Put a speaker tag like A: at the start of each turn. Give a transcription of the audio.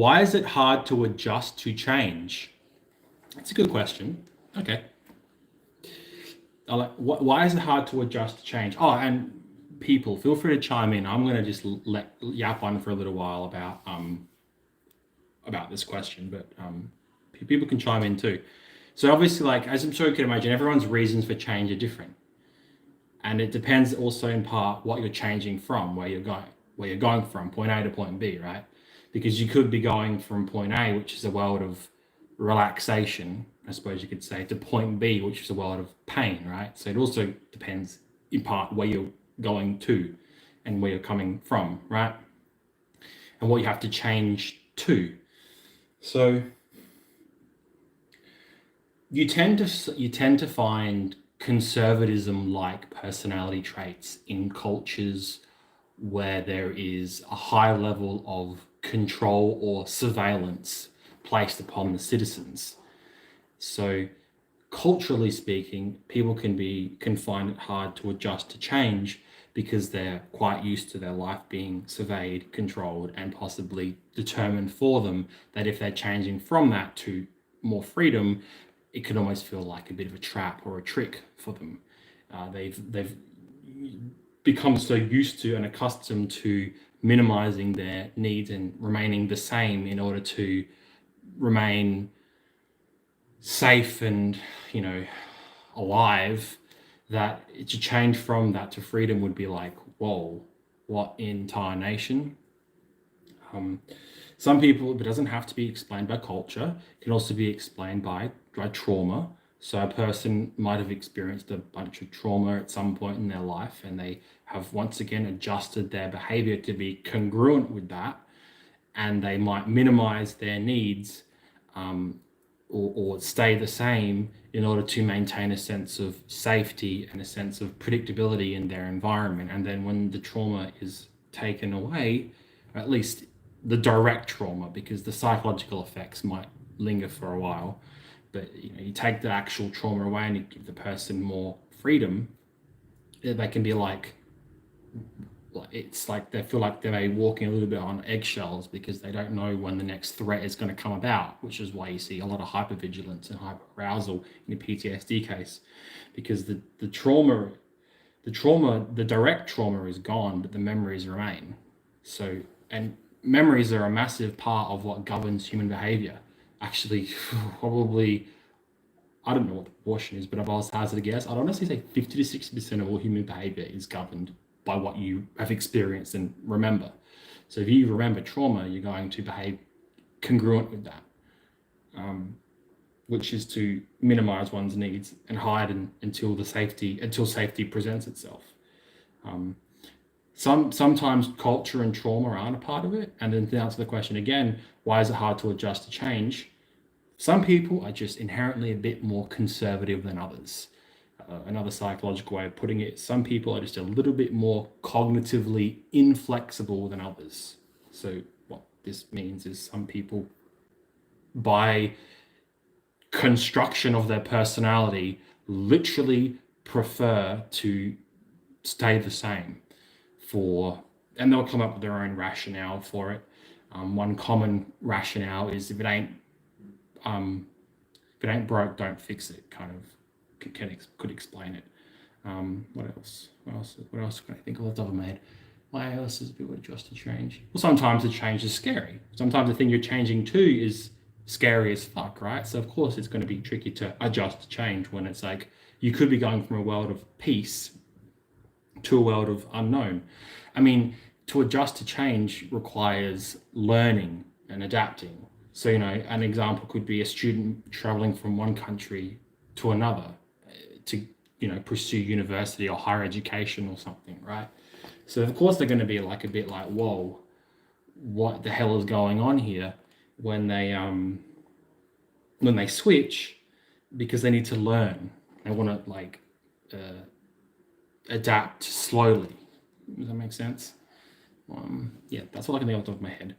A: Why is it hard to adjust to change? That's a good question. Okay. Why is it hard to adjust to change? Oh, and people, feel free to chime in. I'm going to just yap on for a little while about this question, but people can chime in too. So obviously, like, as I'm sure you can imagine, everyone's reasons for change are different. And it depends also in part what you're changing from, where you're going from point A to point B, right? Because you could be going from point A, which is a world of relaxation, I suppose you could say, to point B, which is a world of pain, right? So it also depends in part where you're going to and where you're coming from, right? And what you have to change to. So you tend to find conservatism-like personality traits in cultures where there is a high level of control or surveillance placed upon the citizens. So culturally speaking, people can find it hard to adjust to change because they're quite used to their life being surveyed, controlled, and possibly determined for them, that if they're changing from that to more freedom, it could almost feel like a bit of a trap or a trick for them. They've become so used to and accustomed to minimizing their needs and remaining the same in order to remain safe and, alive, that to change from that to freedom would be like, whoa, what in tarnation? Some people, it doesn't have to be explained by culture. It can also be explained by trauma. So a person might have experienced a bunch of trauma at some point in their life, and they have once again adjusted their behavior to be congruent with that, and they might minimize their needs or stay the same in order to maintain a sense of safety and a sense of predictability in their environment. And then when the trauma is taken away, or at least the direct trauma, because the psychological effects might linger for a while, but you take the actual trauma away and you give the person more freedom, they can be like, it's like they feel like they're walking a little bit on eggshells because they don't know when the next threat is going to come about, which is why you see a lot of hypervigilance and hyperarousal in a PTSD case, because the direct trauma is gone, but the memories remain. So, and memories are a massive part of what governs human behavior. Actually, probably, I don't know what the proportion is, but if I was to hazard a guess, I'd honestly say 50 to 60% of all human behavior is governed by what you have experienced and remember. So if you remember trauma, you're going to behave congruent with that, which is to minimize one's needs and hide until safety presents itself. Sometimes culture and trauma aren't a part of it. And then to answer the question again, why is it hard to adjust to change? Some people are just inherently a bit more conservative than others. Another psychological way of putting it, some people are just a little bit more cognitively inflexible than others. So what this means is some people, by construction of their personality, literally prefer to stay the same and they'll come up with their own rationale for it. One common rationale is if it ain't broke, don't fix it, kind of could explain it. What else can I think of off the top of my head? Why else is people adjust to change? Well, sometimes the change is scary. Sometimes the thing you're changing to is scary as fuck, right? So of course it's going to be tricky to adjust to change when it's like you could be going from a world of peace to a world of unknown. I mean, to adjust to change requires learning and adapting. So, an example could be a student traveling from one country to another to, pursue university or higher education or something, right? So of course they're going to be like a bit like, whoa, what the hell is going on here when they switch, because they need to learn. They want to adapt slowly. Does that make sense? Yeah, that's all I can think off the top of my head.